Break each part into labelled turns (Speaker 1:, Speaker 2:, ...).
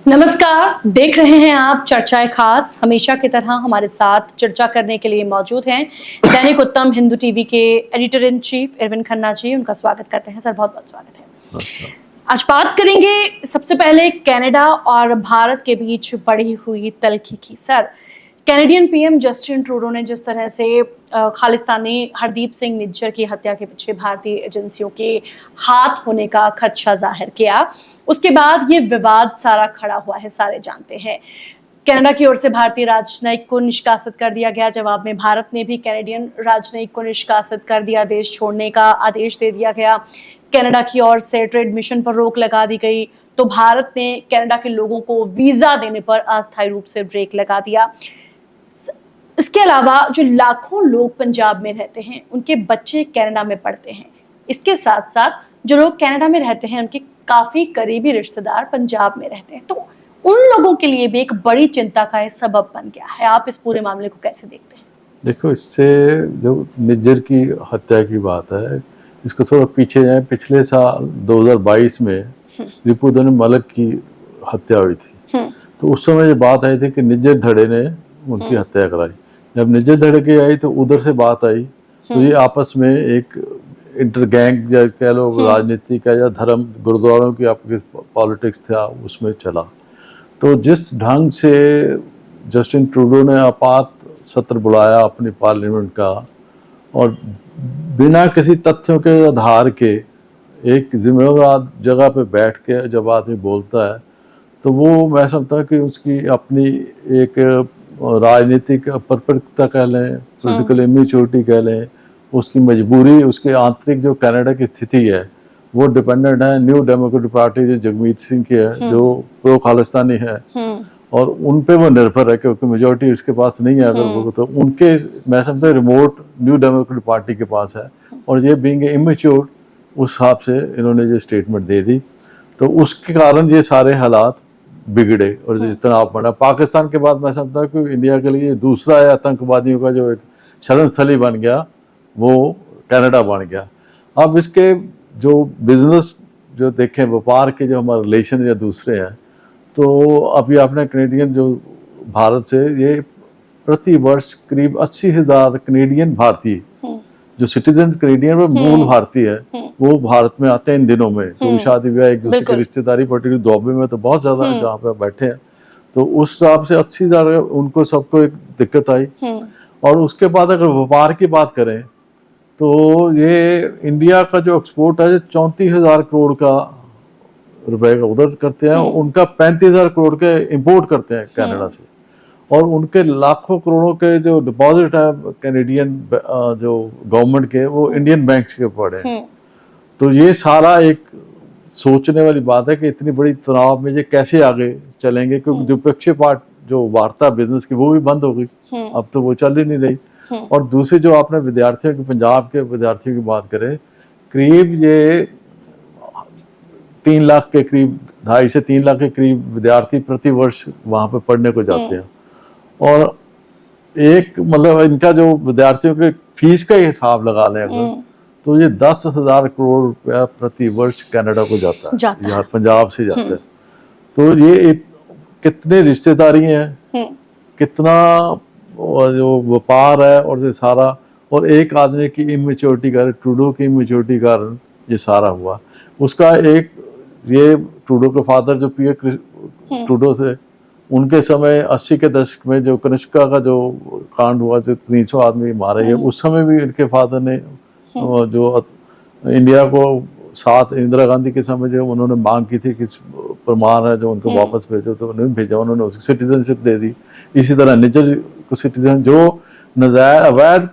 Speaker 1: नमस्कार, देख रहे हैं आप चर्चाएं खास। हमेशा की तरह हमारे साथ चर्चा करने के लिए मौजूद हैं दैनिक उत्तम हिंदू टीवी के editor in chief Arvind Khanna ji. उनका स्वागत करते हैं। सर, बहुत बहुत स्वागत है। आज बात करेंगे सबसे पहले कनाडा और भारत के बीच बढ़ी हुई तल्खी की। Sir, Canadian PM Justin Trudeau ने जिस तरह से खालिस्तानी हरदीप सिंह निज्जर की हत्या के पीछे भारतीय एजेंसियों के हाथ होने का खदशा जाहिर किया, उसके बाद ये विवाद सारा खड़ा हुआ है, सारे जानते हैं। कनाडा की ओर से भारतीय राजनयिक को निष्कासित कर दिया गया। जवाब में भारत ने भी कैनेडियन राजनयिक को निष्कासित कर दिया, देश छोड़ने का आदेश दे दिया गया। कनाडा की ओर से ट्रेड मिशन पर रोक लगा दी गई, तो भारत ने कनाडा के लोगों को वीजा देने पर अस्थायी रूप से ब्रेक लगा दिया। इसके अलावा जो लाखों लोग पंजाब में रहते हैं, उनके बच्चे कनाडा में पढ़ते हैं। इसके साथ साथ जो लोग कनाडा में रहते हैं, उनके काफी करीबी रिश्तेदार पंजाब में रहते हैं, तो उन लोगों के लिए भी एक बड़ी चिंता का सबब बन गया है। आप इस पूरे मामले को कैसे देखते हैं?
Speaker 2: देखो, इससे जो निज्जर की हत्या की बात है, इसको थोड़ा पीछे जाए। पिछले साल 2022 में रिपुदमन मलिक की हत्या हुई थी। तो उस समय ये बात आई थी कि निज्जर धड़े ने उनकी हत्या कराई। जब निज्जर धड़े की आई तो उधर से बात आई, तो ये आपस में एक इंटर गैंग या कह लो राजनीति का या धर्म गुरुद्वारों की आपकी पॉलिटिक्स था, उसमें चला। तो जिस ढंग से जस्टिन ट्रूडो ने आपात सत्र बुलाया अपनी पार्लियामेंट का, और बिना किसी तथ्यों के आधार के एक जिम्मेदार जगह पे बैठ के जब आदमी बोलता है, तो वो मैं समझता हूँ कि उसकी अपनी एक राजनीतिक अपरिपक्वता कह लें, पॉलिटिकल इमेच्योरिटी कह लें, उसकी मजबूरी, उसके आंतरिक जो कनाडा की स्थिति है वो डिपेंडेंट है न्यू डेमोक्रेटिक पार्टी जो जगमीत सिंह की है, जो प्रो खालिस्तानी है, और उन पे वो निर्भर है क्योंकि मेजोरिटी उसके पास नहीं है। अगर वो तो उनके मैं समझता हूँ रिमोट न्यू डेमोक्रेटिक पार्टी के पास है, और ये बीइंग इमेच्योर उस हिसाब से इन्होंने ये स्टेटमेंट दे दी। तो उसके कारण ये सारे हालात बिगड़े और जिस तरह आप बढ़ा। पाकिस्तान के बाद मैं समझता हूँ कि इंडिया के लिए दूसरा है आतंकवादियों का जो एक शरण स्थली बन गया, वो कनाडा बन गया। अब इसके जो बिजनेस जो देखें, व्यापार के जो हमारे रिलेशन या दूसरे हैं, तो अभी आपने कैनेडियन जो भारत से ये प्रति वर्ष करीब 80,000 कैनेडियन भारतीय जो सिटीजन कैनेडियन और मूल भारतीय है, वो भारत में आते हैं इन दिनों में। तो शादी ब्याह एक दूसरे की रिश्तेदारी, पर्टिकुलर दुबई में तो बहुत ज्यादा है जहाँ पे बैठे हैं। तो उस हिसाब से 80,000 उनको सबको एक दिक्कत आई। और उसके बाद अगर व्यापार की बात करें तो ये इंडिया का जो एक्सपोर्ट है 34,000 करोड़ का रुपए का उधर करते हैं, उनका 35,000 करोड़ के इंपोर्ट करते हैं कनाडा से, और उनके लाखों करोड़ों के जो डिपॉजिट है कैनेडियन जो गवर्नमेंट के, वो इंडियन बैंक के पड़े हैं। तो ये सारा एक सोचने वाली बात है कि इतनी बड़ी तनाव में ये कैसे आगे चलेंगे, क्योंकि द्विपक्षीय पार्ट जो वार्ता बिजनेस की वो भी बंद हो गई, अब तो वो चल ही नहीं रही। और दूसरी जो आपने विद्यार्थियों की, पंजाब के विद्यार्थियों की बात करें, करीब ये 3 लाख के करीब, 2.5 से 3 लाख के करीब विद्यार्थी प्रति वर्ष वहाँ पे पढ़ने को जाते हैं। और एक मतलब इनका जो विद्यार्थियों के फीस का ही हिसाब लगा लें अगर, तो ये 10,000 करोड़ रुपया प्रति वर्ष कनाडा को जाता है, यहाँ पंजाब से जाता है। तो ये कितने रिश्तेदारी हैं, कितना जो व्यापार है, और ये सारा, और एक आदमी की इमेच्योरिटी कारण, ट्रूडो की इमेच्योरिटी कारण ये सारा हुआ। उसका एक ये ट्रूडो के फादर जो पीयर ट्रूडो थे, उनके समय 80 के दशक में जो कनिष्का का जो कांड हुआ, जो 300 आदमी मारे गए, उस समय भी इनके फादर ने जो इंडिया को साथ इंदिरा गांधी के समय जो उन्होंने मांग की थी कि परमार है जो उनको वापस भेजो, तो उन्होंने भेजा, उन्होंने उसकी सिटीजनशिप दे दी। इसी तरह निज्जर को सिटीजन जो नजायज अवैध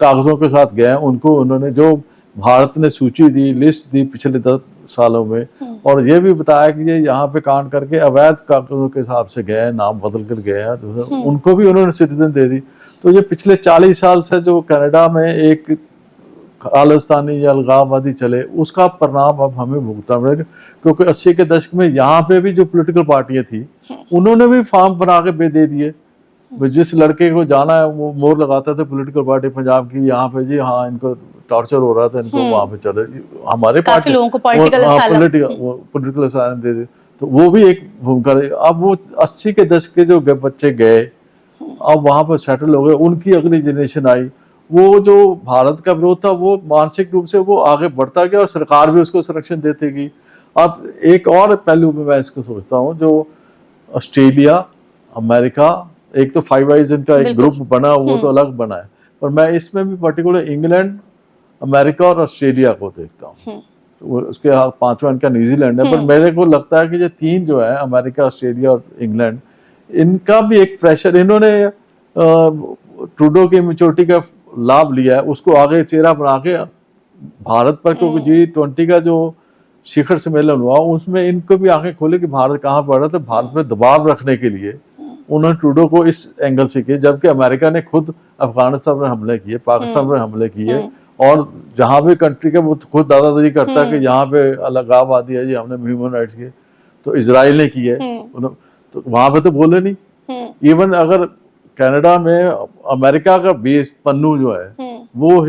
Speaker 2: कागजों के साथ गए, उनको उन्होंने जो भारत ने सूची दी, लिस्ट दी पिछले 10 सालों में, और ये भी बताया कि ये यहाँ पे कांड करके अवैध कागजों के हिसाब से गए, नाम बदल कर गए हैं, तो उनको भी उन्होंने सिटीजन दे दी। तो ये पिछले 40 साल से जो कनाडा में एक खालिस्तानी या अलगाववादी चले, उसका परिणाम अब हमें भुगतना पड़ेगा। क्योंकि 80 के दशक में यहाँ पे भी जो पॉलिटिकल पार्टियां थी, उन्होंने भी फॉर्म बना के दे दिए। जिस लड़के को जाना है वो मोहर लगाता था पॉलिटिकल पार्टी पंजाब की, यहाँ पे जी हाँ इनको टॉर्चर हो रहा था, इनको वहाँ पे चले, हमारे
Speaker 1: काफी लोगों को पॉलिटिकल
Speaker 2: असाइलम दे दी। तो वो भी एक भूमिका रही। अब वो 80 के दशक के जो बच्चे गए, अब वहां पर सेटल हो गए, उनकी अगली जनरेशन आई, वो जो भारत का विरोध था वो मानसिक रूप से वो आगे बढ़ता गया और सरकार भी उसको संरक्षण देती गई। अब एक और पहलू में मैं इसको सोचता हूँ, जो ऑस्ट्रेलिया, अमेरिका, एक तो फाइव आइज इनका एक ग्रुप बना, वो तो अलग बना है, पर मैं इसमें भी पर्टिकुलर इंग्लैंड, अमेरिका और ऑस्ट्रेलिया को देखता हूँ। वो उसके पांचवा इनका न्यूजीलैंड है, पर मेरे को लगता है कि ये तीन जो है, अमेरिका, ऑस्ट्रेलिया और इंग्लैंड, इनका भी एक प्रेशर, इन्होंने ट्रूडो की मैच्योरिटी का लाभ लिया है, उसको आगे चेहरा बना के भारत पर, क्योंकि G20 का जो शिखर सम्मेलन हुआ उसमें इनको भी आंखें खोले कि भारत कहाँ बढ़ रहा था, भारत पे दबाव रखने के लिए उन्होंने ट्रूडो को इस एंगल से किया, जबकि अमेरिका ने खुद अफगानिस्तान में हमले किए, पाकिस्तान में हमले किए, और जहां भी कंट्री का वो खुद दादादारी करता है कि यहाँ पे अलगाववादी है जी, हमने ह्यूमन राइट्स किए, तो इजराइल ने किए, तो वहां पे तो बोले नहीं। इवन अगर कनाडा में अमेरिका का बेस पन्नू जो है, वो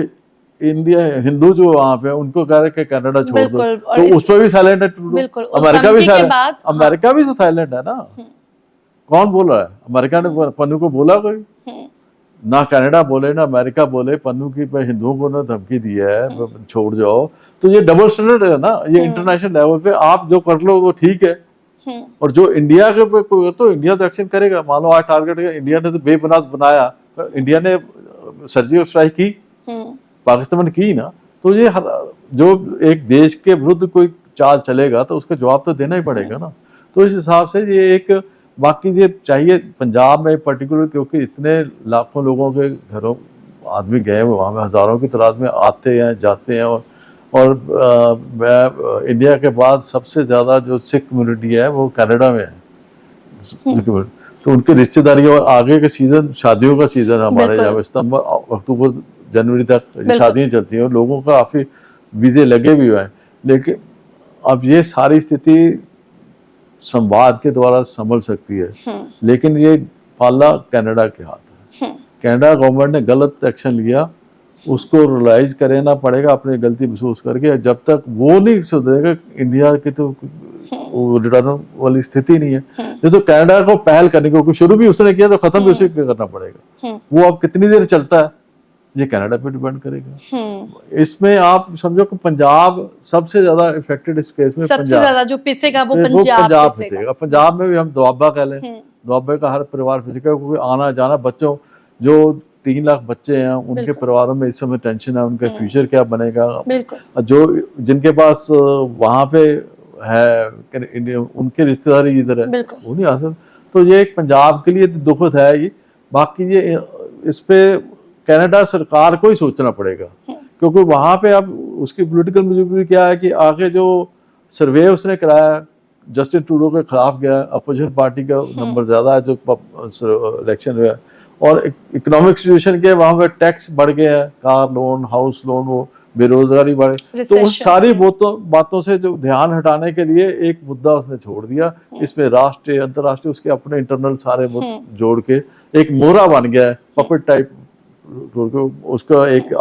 Speaker 2: इंडिया हिंदू जो वहां पे उनको कह रहे कि कनाडा छोड़ दो, तो उस पर भी साइलेंट है ट्रूडो। अमेरिका भी साइलेंट, अमेरिका भी तो साइलेंट है ना, कौन बोल रहा है? अमेरिका ने पन्नू को बोला कोई? ना कनाडा बोले ना अमेरिका बोले, पन्नू की पे हिंदुओं को ना धमकी दी है छोड़ जाओ। तो ये डबल स्टैंडर्ड है ना, ये इंटरनेशनल लेवल पे आप जो कर लो वो ठीक है, और जो इंडिया के पे कोई तो इंडिया तो एक्शन करेगा। मान लो आज टारगेट इंडिया ने तो बेबुनियाद बनाया, इंडिया ने सर्जिकल स्ट्राइक की, पाकिस्तान ने की ना, तो ये जो एक देश के विरुद्ध कोई चाल चलेगा तो उसका जवाब तो देना ही पड़ेगा ना। तो इस हिसाब से ये एक, बाकी ये चाहिए पंजाब में पर्टिकुलर, क्योंकि इतने लाखों लोगों के घरों आदमी गए हुए वहाँ में, हज़ारों की तादाद में आते हैं जाते हैं, और मैं इंडिया के बाद सबसे ज़्यादा जो सिख कम्युनिटी है वो कनाडा में है, तो उनकी रिश्तेदारी और आगे के सीज़न, शादियों का सीज़न हमारे यहाँ सितंबर अक्टूबर जनवरी तक शादियाँ चलती हैं, और लोगों का काफ़ी वीज़े लगे भी हुए हैं। लेकिन अब ये सारी स्थिति संवाद के द्वारा संभल सकती है, लेकिन ये पाला कनाडा के हाथ है। कनाडा गवर्नमेंट ने गलत एक्शन लिया, उसको रियलाइज करना पड़ेगा, अपनी गलती महसूस करके। जब तक वो नहीं सुधरेगा, इंडिया की तो रिटर्न वाली स्थिति नहीं है। ये तो कनाडा को पहल करने को, शुरू भी उसने किया तो खत्म भी उसे करना पड़ेगा। वो अब कितनी देर चलता है ये कनाडा पे डिपेंड करेगा। इसमें आप समझो कि पंजाब सबसे ज्यादा इफेक्टेड इस केस में,
Speaker 1: सबसे ज्यादा जो पिसेगा वो पंजाब पिसेगा।
Speaker 2: पंजाब में भी हम दुआबा कह लें, दुआबे का हर परिवार पिसेगा, क्योंकि आना जाना, बच्चों जो 3 लाख बच्चे हैं उनके परिवारों में इस समय टेंशन है, उनका फ्यूचर क्या बनेगा। जो जिनके पास वहां पे है उनके रिश्तेदारी इधर है, वो नहीं आ सकते। तो ये एक पंजाब के लिए दुखद है ये। बाकी ये इस पे कनाडा सरकार को ही सोचना पड़ेगा, क्योंकि वहां पे अब उसकी पॉलिटिकल मजबूरी क्या है कि आगे जो सर्वे उसने कराया जस्टिन ट्रूडो के खिलाफ गया, अपोजिशन पार्टी का नंबर ज्यादा है जो इलेक्शन हुआ, और इकोनॉमिक सिचुएशन के वहां पे टैक्स बढ़ गया है, कार लोन, हाउस लोन, वो बेरोजगारी बढ़े। तो उन सारी बातों से जो ध्यान हटाने के लिए एक मुद्दा उसने छोड़ दिया, इसमें राष्ट्रीय अंतर्राष्ट्रीय उसके अपने इंटरनल सारे जोड़ के एक मोहरा बन गया है, पपेट टाइप। उसका एक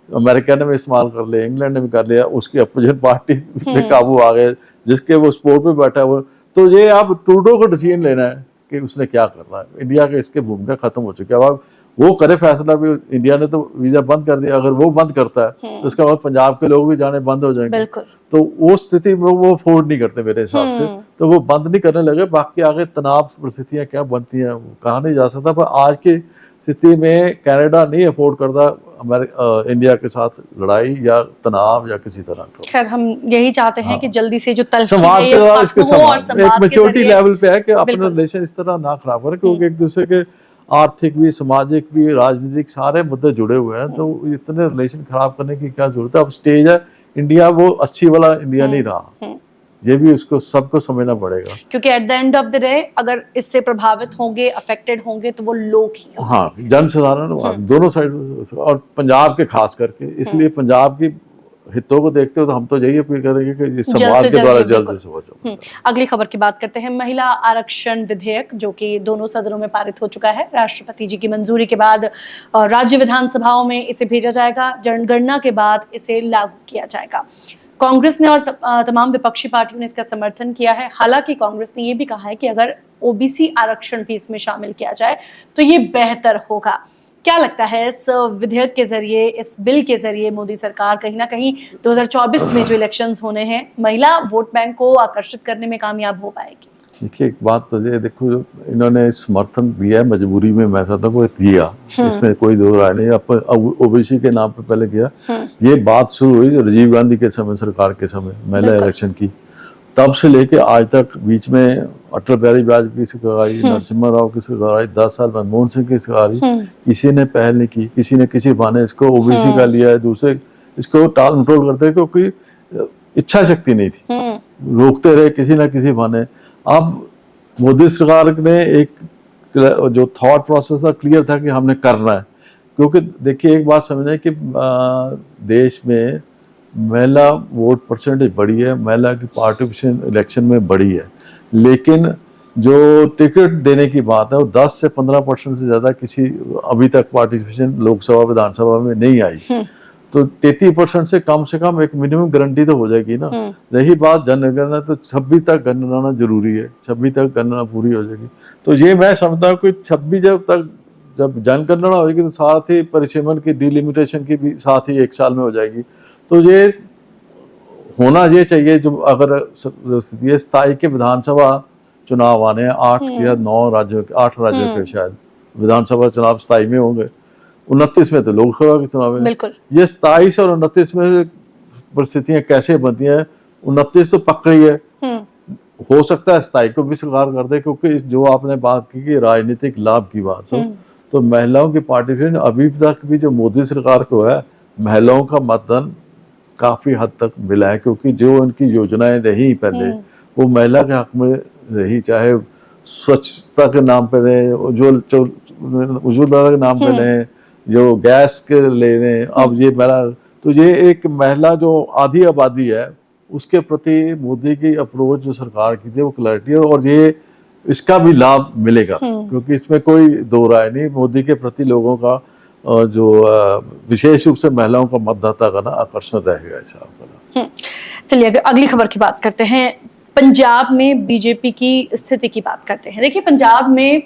Speaker 2: अमेरिका ने भी इस्तेमाल कर लिया, इंग्लैंड ने भी कर लिया, उसकी अपोजिशन पार्टी पे काबू आ गए, जिसके वो स्पोर्ट पे बैठा हुआ। तो ये अब ट्रूडो को डिसीजन लेना है कि उसने क्या करना है। इंडिया के इसके भूमिका खत्म हो चुकी है। अब वो करे फैसला भी, इंडिया ने तो वीजा बंद कर दिया, अगर वो बंद करता है तो उसके बाद पंजाब के लोग भी जाने बंद हो जाएंगे। तो वो स्थिति में वो अफोर्ड नहीं करते मेरे हिसाब से, तो वो बंद नहीं करने लगे। बाकी आगे तनाव परिस्थितियां क्या बनती हैं कहा नहीं जा सकता, पर आज की स्थिति में कनाडा नहीं अफोर्ड करता इंडिया के साथ लड़ाई या तनाव या किसी तरह का।
Speaker 1: खैर हम यही चाहते हैं कि जल्दी से जो
Speaker 2: समाज के द्वारा इसके एक मैच्योरिटी लेवल पे है कि अपने रिलेशन इस तरह ना खराब करें, क्योंकि एक दूसरे के आर्थिक भी, सामाजिक भी, राजनीतिक सारे मुद्दे जुड़े हुए हैं, तो इतने रिलेशन खराब करने की क्या जरूरत है। अब स्टेज है, इंडिया वो अच्छी वाला इंडिया नहीं रहा, ये भी उसको सबको समझना पड़ेगा, क्योंकि
Speaker 1: at the end of the day अगर इससे प्रभावित होंगे, अफेक्टेड होंगे तो वो लोग ही होंगे।
Speaker 2: हाँ, जन साधारण दोनों साइड, और पंजाब के खास करके। इसलिए पंजाब की हितों को देखते हो तो हम तो यही अपील करेंगे कि समाज के द्वारा जल्द से हो।
Speaker 1: अगली खबर की बात करते हैं। महिला आरक्षण विधेयक जो कि दोनों सदनों में पारित हो चुका है, राष्ट्रपति जी की मंजूरी के बाद राज्य विधानसभाओं में इसे भेजा जाएगा, जनगणना के बाद इसे लागू किया जाएगा। कांग्रेस ने और तमाम विपक्षी पार्टियों ने इसका समर्थन किया है। हालांकि कांग्रेस ने ये भी कहा है कि अगर ओबीसी आरक्षण भी इसमें शामिल किया जाए तो ये बेहतर होगा। क्या लगता है इस विधेयक के जरिए, इस बिल के जरिए मोदी सरकार कहीं ना कहीं 2024 में जो इलेक्शंस होने हैं महिला वोट बैंक को आकर्षित करने में कामयाब हो पाएगी?
Speaker 2: देखिए, एक बात तो ये देखो, इन्होंने समर्थन दिया है मजबूरी में, मैं समझता हूँ दिया, इसमें कोई दो राय नहीं। अब ओबीसी के नाम पे पहले किया। ये बात शुरू हुई जो राजीव गांधी के समय, सरकार के समय महिला इलेक्शन की, तब से लेके आज तक। बीच में अटल बिहारी वाजपेयी की सरकार आई, नरसिम्हा राव की सरकार आई, 10 साल मनमोहन सिंह की सरकार आई, किसी ने पहल नहीं की। किसी ने किसी बहाने इसको ओबीसी का लिया है, दूसरे इसको टाल मटोल करते, क्योंकि इच्छा शक्ति नहीं थी, रोकते रहे किसी ना किसी बहाने। अब मोदी सरकार ने एक जो थॉट प्रोसेस था क्लियर था कि हमने करना है, क्योंकि देखिए एक बात समझना है कि देश में महिला वोट परसेंटेज बढ़ी है, महिला की पार्टिसिपेशन इलेक्शन में बढ़ी है, लेकिन जो टिकट देने की बात है वो 10 से 15% से ज़्यादा किसी अभी तक पार्टिसिपेशन लोकसभा विधानसभा में नहीं आई। तो 33% से कम एक मिनिमम गारंटी तो हो जाएगी ना। रही बात जनगणना, तो 26 तक गणना जरूरी है, 26 तक गणना पूरी हो जाएगी। तो ये मैं समझता हूँ कि 26 जब जनगणना होगी तो साथ ही परिसीमन की डिलिमिटेशन की भी साथ ही 1 साल में हो जाएगी। तो ये होना ये चाहिए। जो अगर ये स्थायी के विधानसभा चुनाव आने हैं 8 या 9 राज्यों के, 8 राज्यों के शायद विधानसभा चुनाव स्थायी में होंगे, 29 में तो लोकसभा के चुनाव है। ये 27 और 29 में परिस्थितियां कैसे बनती हैं? 29 तो पक्का ही है, हो सकता है स्थायी को भी स्वीकार कर दे, क्योंकि जो आपने बात की कि राजनीतिक लाभ की बात हो, तो महिलाओं की पार्टिसिपेशन अभी तक भी जो मोदी सरकार को है, महिलाओं का मतदान काफी हद तक मिला है, क्योंकि जो उनकी योजनाएं रही पहले वो महिला के हक में रही, चाहे स्वच्छता के नाम पे रहे, उज्ज्वला के नाम पे रहे, जो गैस के ले रहे, अब ये महिला, तो ये एक महिला जो आधी आबादी है उसके प्रति मोदी की अप्रोच जो सरकार की थी वो क्लैरिटी है, और ये इसका भी लाभ मिलेगा, क्योंकि इसमें कोई दो राय नहीं। मोदी के प्रति लोगों का जो विशेष रूप से महिलाओं का मतदाता का ना आकर्षण रहेगा इस आपका।
Speaker 1: चलिए अगली खबर की बात करते हैं। पंजाब में बीजेपी की स्थिति की बात करते हैं। देखिए, पंजाब में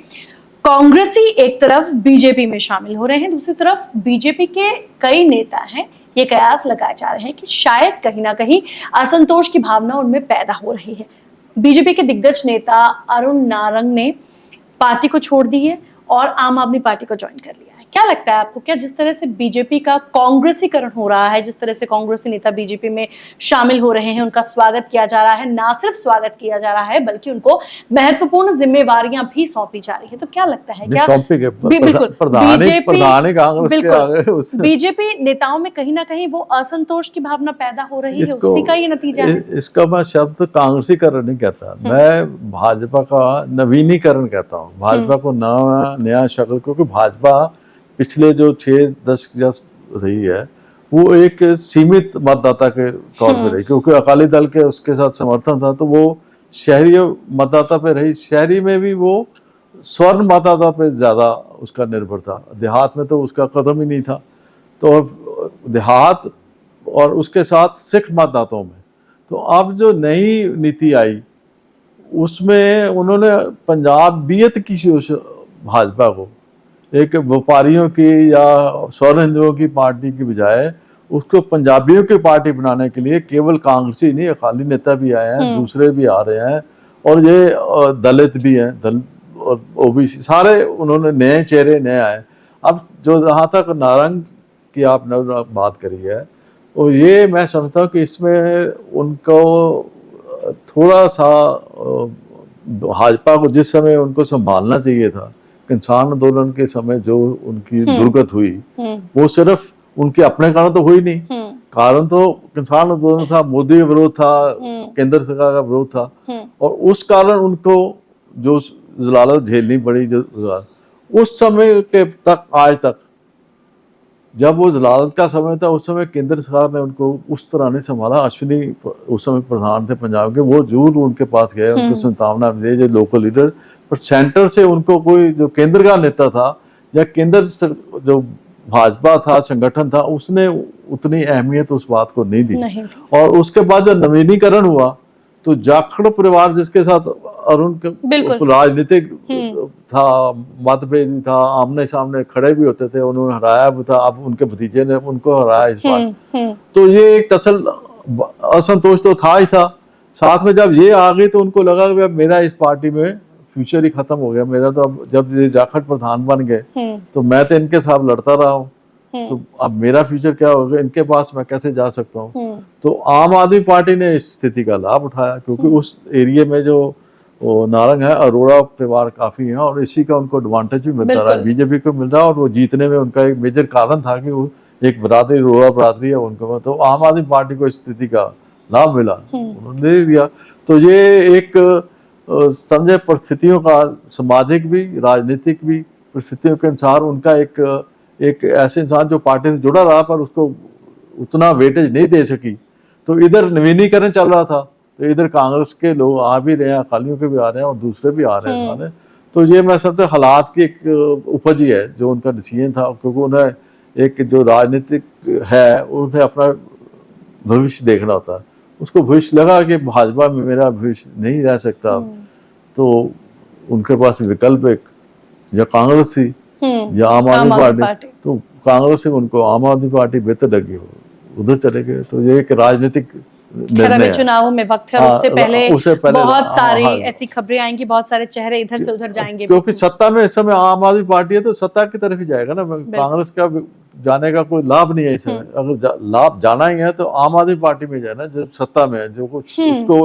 Speaker 1: कांग्रेसी एक तरफ बीजेपी में शामिल हो रहे हैं, दूसरी तरफ बीजेपी के कई नेता हैं, ये कयास लगाए जा रहे हैं कि शायद कहीं ना कहीं असंतोष की भावना उनमें पैदा हो रही है। बीजेपी के दिग्गज नेता अरुण नारंग ने पार्टी को छोड़ दी है और आम आदमी पार्टी को ज्वाइन कर लिया है। क्या लगता है आपको, क्या जिस तरह से बीजेपी का कांग्रेसीकरण हो रहा है, जिस तरह से कांग्रेसी नेता बीजेपी में शामिल हो रहे हैं, उनका स्वागत किया जा रहा है, ना सिर्फ स्वागत किया जा रहा है बल्कि उनको महत्वपूर्ण जिम्मेवारियां भी सौंपी जा रही है, तो क्या लगता है क्या बीजेपी नेताओं में कहीं ना कहीं वो असंतोष की भावना पैदा हो रही है, उसी का ये नतीजा है? इसका
Speaker 2: मैं शब्द कांग्रेसीकरण नहीं कहता, मैं भाजपा का नवीनीकरण कहता हूँ। भाजपा को नया शक्ल, क्योंकि भाजपा पिछले जो 6-10 रही है वो एक सीमित मतदाता के तौर पे रही, क्योंकि अकाली दल के उसके साथ समर्थन था, तो वो शहरी मतदाता पे रही। शहरी में भी वो स्वर्ण मतदाता पे ज्यादा उसका निर्भर था, देहात में तो उसका कदम ही नहीं था। तो देहात और उसके साथ सिख मतदाताओं में, तो अब जो नई नीति आई उसमें उन्होंने पंजाबियत की भाजपा को एक व्यापारियों की या स्वर्ण हिंदुओं की पार्टी की बजाय उसको पंजाबियों की पार्टी बनाने के लिए केवल कांग्रेसी नहीं, अकाली नेता भी आए हैं, दूसरे भी आ रहे हैं, और ये दलित भी हैं, और ओबीसी, सारे उन्होंने नए चेहरे नए आए। अब जो जहाँ तक नारंग की आपने बात करी है, और ये मैं समझता हूँ कि इसमें उनको थोड़ा सा भाजपा को जिस समय उनको संभालना चाहिए था, किसान आंदोलन के समय जो उनकी दुर्गत हुई वो सिर्फ उनके अपने कारण तो हुई नहीं, कारण तो किसान आंदोलन था, मोदी का विरोध था, केंद्र सरकार का विरोध था, और उस कारण उनको जो जलालत झेलनी पड़ी, जो उस समय के तक आज तक, जब वो जलालत का समय था उस समय केंद्र सरकार ने उनको उस तरह नहीं संभाला। अश्विनी उस समय प्रधान थे पंजाब के, वो जरूर उनके पास गए, उनको संतावना दी जो लोकल लीडर, पर सेंटर से उनको कोई जो केंद्र का नेता था या केंद्र जो भाजपा था, संगठन था, उसने उतनी अहमियत उस बात को नहीं दी।
Speaker 1: नहीं।
Speaker 2: और उसके बाद जब नवीनीकरण हुआ तो जाखड़ परिवार जिसके साथ अरुण
Speaker 1: बिल्कुल।
Speaker 2: राजनीतिक था, मतभेद भी था, आमने सामने खड़े भी होते थे, उन्होंने हराया भी था, अब उनके भतीजे ने उनको हराया इस बार। तो ये एक असंतोष तो था ही था। साथ में जब ये आ गई तो उनको लगा कि अब मेरा इस पार्टी में फ्यूचर ही खत्म हो गया मेरा। तो अब जब ये जाखड़ प्रधान बन गए तो मैं तो इनके साथ लड़ता रहा हूँ, तो अब मेरा फ्यूचर क्या होगा, इनके पास मैं कैसे जा सकता हूँ। तो आम आदमी पार्टी ने इस स्थिति का लाभ उठाया, क्योंकि उस एरिया में जो नारंग है, अरोड़ा परिवार काफी है, और इसी का उनको एडवांटेज भी मिलता रहा, बीजेपी को मिल रहा, और वो जीतने में उनका एक मेजर कारण था कि वो एक बरादरी, अरोड़ा बरादरी है उनको। तो आम आदमी पार्टी को इस स्थिति का लाभ मिला, उन्होंने ले लिया। तो ये एक समझे परिस्थितियों का, सामाजिक भी राजनीतिक भी परिस्थितियों के अनुसार उनका एक ऐसे इंसान जो पार्टी से जुड़ा रहा पर उसको उतना वेटेज नहीं दे सकी। तो इधर नवीनीकरण चल रहा था, तो इधर कांग्रेस के लोग आ भी रहे हैं, अकालियों के भी आ रहे हैं और दूसरे भी आ रहे हैं सारे। तो ये मैं समझता हालात की एक उपज ही है जो उनका डिसीजन था, क्योंकि उन्हें एक जो राजनीतिक है उन्हें अपना भविष्य देखना होता है। उसको भविष्य लगा कि भाजपा में मेरा भविष्य नहीं रह सकता, तो उनके पास विकल्प एक या कांग्रेस थी या आम आदमी पार्टी। तो कांग्रेस से उनको आम आदमी पार्टी बेहतर लगी, उधर चले गए। तो ये एक राजनीतिक निर्णय है।
Speaker 1: चुनावों में वक्त है, उससे पहले बहुत सारी ऐसी खबरें आएंगी, बहुत सारे चेहरे इधर से उधर जाएंगे,
Speaker 2: क्योंकि सत्ता में इस समय आम आदमी पार्टी है तो सत्ता की तरफ ही जाएगा ना। कांग्रेस का जाने का कोई लाभ नहीं है इस समय। अगर लाभ जाना ही है तो आम आदमी पार्टी में जाना, जब सत्ता में है, जो कुछ उसको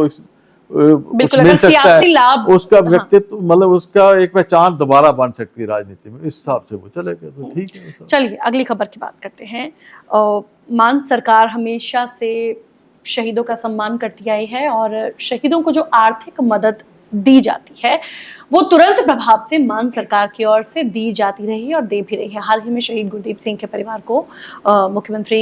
Speaker 1: बिल्कुल
Speaker 2: मिल सकता है,
Speaker 1: लाभ,
Speaker 2: उसका व्यक्तित्व मतलब उसका एक पहचान दोबारा बन सकती है राजनीति में, इस हिसाब से वो चले गए। तो ठीक है।
Speaker 1: चलिए अगली खबर की बात करते हैं। मान सरकार हमेशा से शहीदों का सम्मान करती आई है, और शहीदों को जो आर्थिक मदद दी जाती है वो तुरंत प्रभाव से मान सरकार की ओर से दी जाती रही है और दे भी रही है। हाल ही में शहीद गुरदीप सिंह के परिवार को मुख्यमंत्री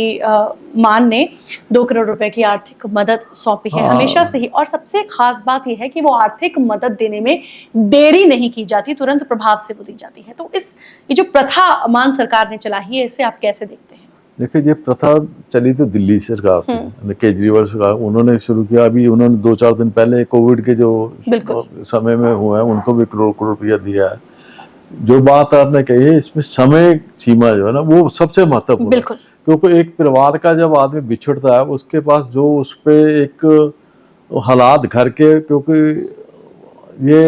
Speaker 1: मान ने 2 करोड़ रुपए की आर्थिक मदद सौंपी है हमेशा से ही। और सबसे खास बात यह है कि वो आर्थिक मदद देने में देरी नहीं की जाती, तुरंत प्रभाव से वो दी जाती है। तो ये जो प्रथा मान सरकार ने चलाई है, इसे आप कैसे देखते हैं?
Speaker 2: देखिए, ये प्रथा चली तो दिल्ली सरकार से, केजरीवाल सरकार, उन्होंने शुरू किया। अभी उन्होंने 2-4 दिन पहले कोविड के जो समय में हुए हैं उनको भी करोड़ रुपया दिया है। जो बात आपने कही है, इसमें समय सीमा जो है ना वो सबसे महत्वपूर्ण है, क्योंकि एक परिवार का जब आदमी बिछड़ता है उसके पास जो उस पर एक हालात घर के, क्योंकि ये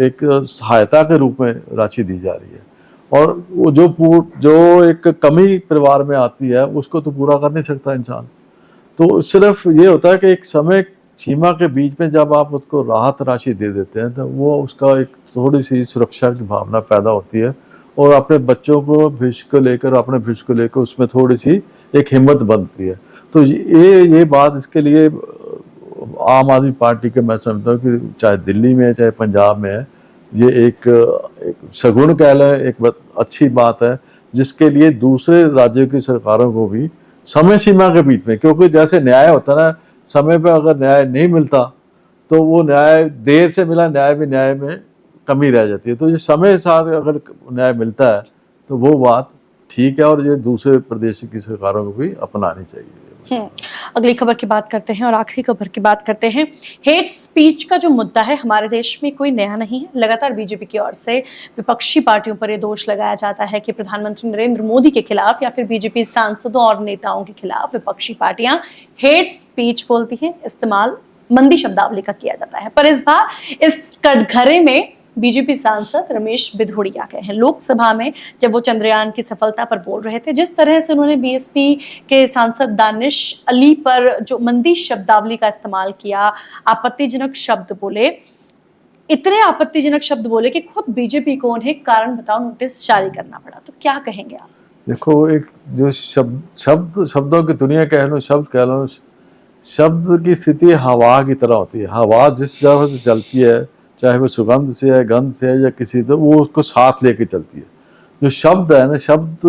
Speaker 2: एक सहायता के रूप में राशि दी जा रही है, और वो जो एक कमी परिवार में आती है उसको तो पूरा कर नहीं सकता इंसान। तो सिर्फ ये होता है कि एक समय सीमा के बीच में जब आप उसको राहत राशि दे देते हैं तो वो उसका एक थोड़ी सी सुरक्षा की भावना पैदा होती है, और अपने बच्चों को भविष्य को लेकर, अपने भविष्य को लेकर उसमें थोड़ी सी एक हिम्मत बनती है। तो ये बात, इसके लिए आम आदमी पार्टी के मैं समझता हूँ कि चाहे दिल्ली में है चाहे पंजाब में है, ये एक सगुण कह लें, एक अच्छी बात है, जिसके लिए दूसरे राज्यों की सरकारों को भी समय सीमा के बीच में, क्योंकि जैसे न्याय होता है ना, समय पे अगर न्याय नहीं मिलता तो वो न्याय देर से मिला न्याय भी न्याय में कमी रह जाती है। तो ये समय साथ अगर न्याय मिलता है तो वो बात ठीक है, और ये दूसरे प्रदेश की सरकारों को भी अपनानी चाहिए।
Speaker 1: अगली खबर की बात करते हैं और आखिरी खबर की बात करते हैं। हेट स्पीच का जो मुद्दा है हमारे देश में कोई नया नहीं है। लगातार बीजेपी की ओर से विपक्षी पार्टियों पर यह दोष लगाया जाता है कि प्रधानमंत्री नरेंद्र मोदी के खिलाफ या फिर बीजेपी सांसदों और नेताओं के खिलाफ विपक्षी पार्टियां हेट स्पीच बोलती हैं, इस्तेमाल मंदी शब्दावली का किया जाता है। पर इस बार इस कटघरे में बीजेपी सांसद रमेश बिधूड़िया गए हैं। लोकसभा में जब वो चंद्रयान की सफलता पर बोल रहे थे, जिस तरह से उन्होंने बीएसपी के सांसद दानिश अली पर जो मंदी शब्दावली का इस्तेमाल किया, आपत्तिजनक शब्द बोले, इतने आपत्तिजनक शब्द बोले कि खुद बीजेपी को उन्हें कारण बताओ नोटिस जारी करना पड़ा। तो क्या कहेंगे आप?
Speaker 2: देखो, एक जो शब्दों की दुनिया कह लो, शब्द कह लो, शब्द की स्थिति हवा की तरह होती है। हवा जिस जगह से चलती है, चाहे वो सुगंध से है, गंध से है या किसी, तो वो उसको साथ लेके चलती है। जो शब्द है ना, शब्द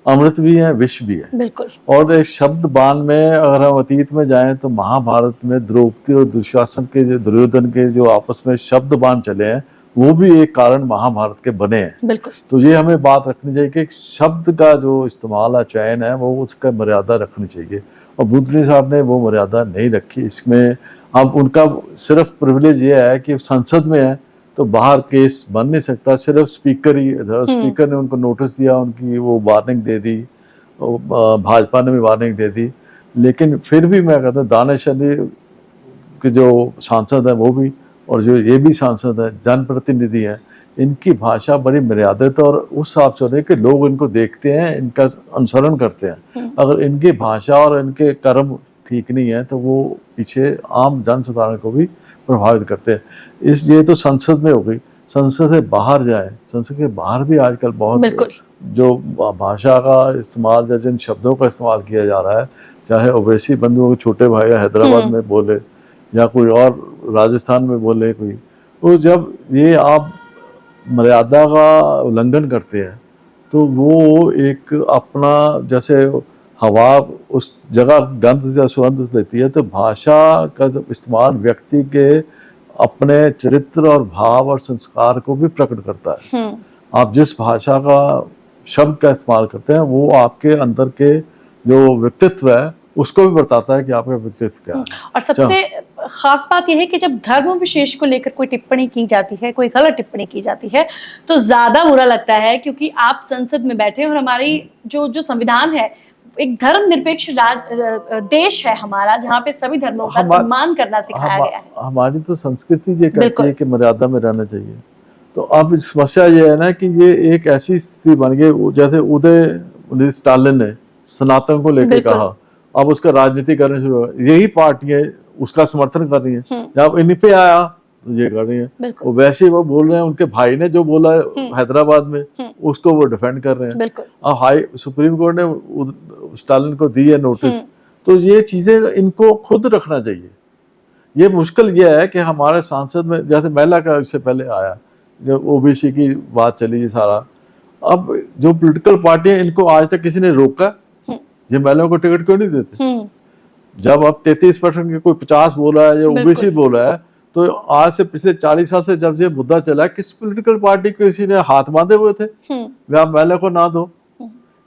Speaker 2: अमृत भी है, विष भी है।
Speaker 1: बिल्कुल।
Speaker 2: और एक शब्द बाण में अगर हम अतीत में जाएं तो महाभारत में द्रौपदी और दुशासन के, जो दुर्योधन के जो आपस में शब्द बाण चले हैं, वो भी एक कारण महाभारत के बने हैं।
Speaker 1: बिल्कुल।
Speaker 2: तो ये हमें बात रखनी चाहिए कि शब्द का जो इस्तेमाल है, चयन है, वो उसका मर्यादा रखनी चाहिए, और बुद्धनी साहब ने वो मर्यादा नहीं रखी। इसमें अब उनका सिर्फ प्रिविलेज ये है कि संसद में है तो बाहर केस बन नहीं सकता, सिर्फ स्पीकर ही, स्पीकर ने उनको नोटिस दिया, उनकी वो वार्निंग दे दी, भाजपा ने भी वार्निंग दे दी। लेकिन फिर भी मैं कहता हूँ दानिश अली के जो सांसद हैं वो भी, और जो ये भी सांसद हैं, जनप्रतिनिधि हैं, इनकी भाषा बड़ी मर्यादित और उस हिसाब से होती है कि लोग इनको देखते हैं, इनका अनुसरण करते हैं। अगर इनकी भाषा और इनके कर्म ठीक नहीं है तो वो पीछे आम जनसाधारण को भी प्रभावित करते हैं। ये तो संसद में हो गई, संसद से बाहर जाए, संसद के बाहर भी आजकल बहुत जो भाषा का इस्तेमाल या जिन शब्दों का इस्तेमाल किया जा रहा है, चाहे ओवैसी बंधुओं के छोटे भाई हैदराबाद में बोले या कोई और राजस्थान में बोले कोई, तो जब ये आप मर्यादा का उल्लंघन करते हैं तो वो एक अपना, जैसे हवा उस जगह गंध या सुगंध लेती है, तो भाषा का जब इस्तेमाल व्यक्ति के अपने चरित्र और भाव और संस्कार को भी प्रकट करता है। आप जिस भाषा का शब्द का इस्तेमाल करते हैं वो आपके अंदर के जो व्यक्तित्व है उसको भी बताता है कि आपका व्यक्तित्व क्या है।
Speaker 1: और सबसे खास बात यह है कि जब धर्म विशेष को लेकर कोई टिप्पणी की जाती है, कोई गलत टिप्पणी की जाती है, तो ज्यादा बुरा लगता है, क्योंकि आप संसद में बैठे और हमारी जो संविधान है, एक धर्मनिरपेक्ष देश है हमारा, जहाँ पे सभी धर्मों का सम्मान करना सिखाया गया है।
Speaker 2: हमारी तो संस्कृति ये कहती है कि मर्यादा में रहना चाहिए। तो अब समस्या ये है ना कि ये एक ऐसी स्थिति बन गई, जैसे उदय स्टालिन ने सनातन को लेकर कहा, अब उसका राजनीतिकरण शुरू हुआ, यही पार्टियां उसका समर्थन कर रही हैं। जब इन पे आया तो ये कर रही हैं, वो वैसे वो बोल रहे हैं, उनके भाई ने जो बोला हैदराबाद में उसको वो डिफेंड कर रहे हैं। अब हाई सुप्रीम कोर्ट ने स्टालिन को दी है नोटिस। तो ये चीजें इनको खुद रखना चाहिए। ये मुश्किल ये है कि हमारे सांसद में, जैसे महिला का इससे पहले आया, जो ओबीसी की बात चली ये सारा, अब जो पॉलिटिकल पार्टी है इनको आज तक किसी ने रोका ये महिलाओं को टिकट क्यों नहीं देते? जब अब 33% के कोई 50 बोल रहा है या ओबीसी बोल रहा है, तो आज से पिछले 40 साल से जब ये मुद्दा चला, किस पॉलिटिकल पार्टी को किसी ने हाथ बांधे हुए थे वे आप महिला को ना दो?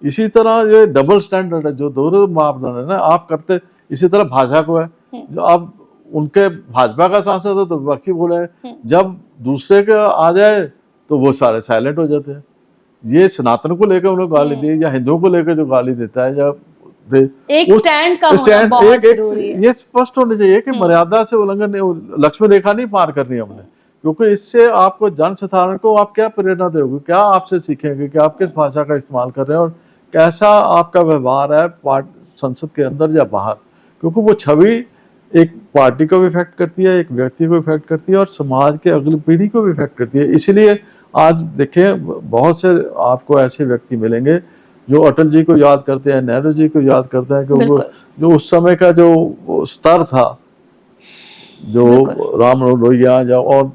Speaker 2: इसी तरह ये डबल स्टैंडर्ड है, जो दोनों मापदंड है ना आप करते, इसी तरह भाषा को है। जो आप उनके भाजपा का सांसद है तो विपक्षी बोले हैं, जब दूसरे का आ जाए तो वो सारे साइलेंट हो जाते हैं। ये सनातन को लेकर उन्होंने गाली दी, या हिंदुओं को लेकर जो गाली देता है, या
Speaker 1: एक स्टैंड का होना बहुत जरूरी है।
Speaker 2: ये स्पष्ट होना चाहिए कि मर्यादा से उल्लंघन, लक्ष्मण रेखा नहीं पार करनी हमने, क्योंकि इससे आपको जनसाधारण को आप क्या प्रेरणा दोगे, क्या आपसे सीखेंगे कि आप किस भाषा का इस्तेमाल कर रहे हैं और कैसा आपका व्यवहार है संसद के अंदर या बाहर। क्योंकि वो छवि एक पार्टी को भी इफेक्ट करती है, एक व्यक्ति को इफेक्ट करती है, और समाज के अगली पीढ़ी को भी इफेक्ट करती है। इसीलिए आज देखें बहुत से आपको ऐसे व्यक्ति मिलेंगे जो अटल जी को याद करते हैं, नेहरू जी को याद करते हैं, क्योंकि जो उस समय का जो स्तर था, जो राम लोहिया या और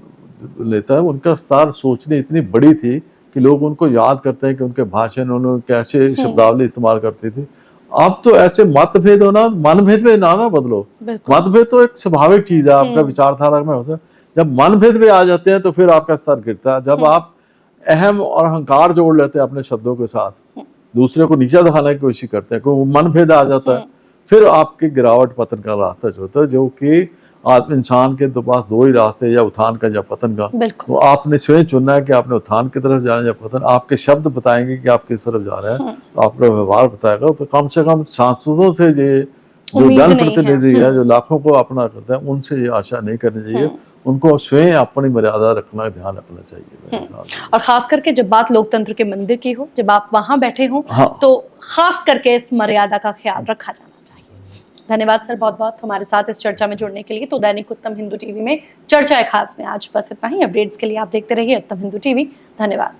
Speaker 2: लेता है, उनका स्तर सोचने इतनी बड़ी थी कि लोग उनको याद करते हैं कि उनके भाषण, उन्होंने कैसे शब्दावली इस्तेमाल करती थी। अब तो ऐसे मतभेद होना, मनभेद में ना बदलो। मतभेद तो एक स्वाभाविक चीज है, आपका विचारधारा में होता है। जब मनभेद में आ जाते हैं तो फिर आपका स्तर गिरता है। जब आप अहम और अहंकार जोड़ लेते हैं अपने शब्दों के साथ, दूसरे को नीचा दिखाने की कोशिश करते हैं, कोई मनभेद आ जाता है, फिर आपकी गिरावट पतन का रास्ता चलता है, जो कि आज इंसान के तो पास दो ही रास्ते, या उत्थान का या पतन का। तो आपने स्वयं चुनना है कि आपने उत्थान की तरफ जाना या पतन। आपके शब्द बताएंगे कि आप किस तरफ जा रहे हैं, तो आपका व्यवहार बताएगा। तो कम से कम सांसदों से जो जनप्रतिनिधि है, जो लाखों को अपना करते हैं, उनसे ये आशा नहीं करनी चाहिए। उनको स्वयं अपनी मर्यादा रखना, ध्यान रखना चाहिए।
Speaker 1: और खास करके जब बात लोकतंत्र के मंदिर की हो, जब आप वहां बैठे हो, तो खास करके इस मर्यादा का ख्याल रखा जाना चाहिए। धन्यवाद सर, बहुत बहुत हमारे साथ इस चर्चा में जुड़ने के लिए। तो दैनिक उत्तम हिंदू टीवी में चर्चा है खास में आज बस इतना ही। अपडेट्स के लिए आप देखते रहिए उत्तम हिंदू टीवी। धन्यवाद।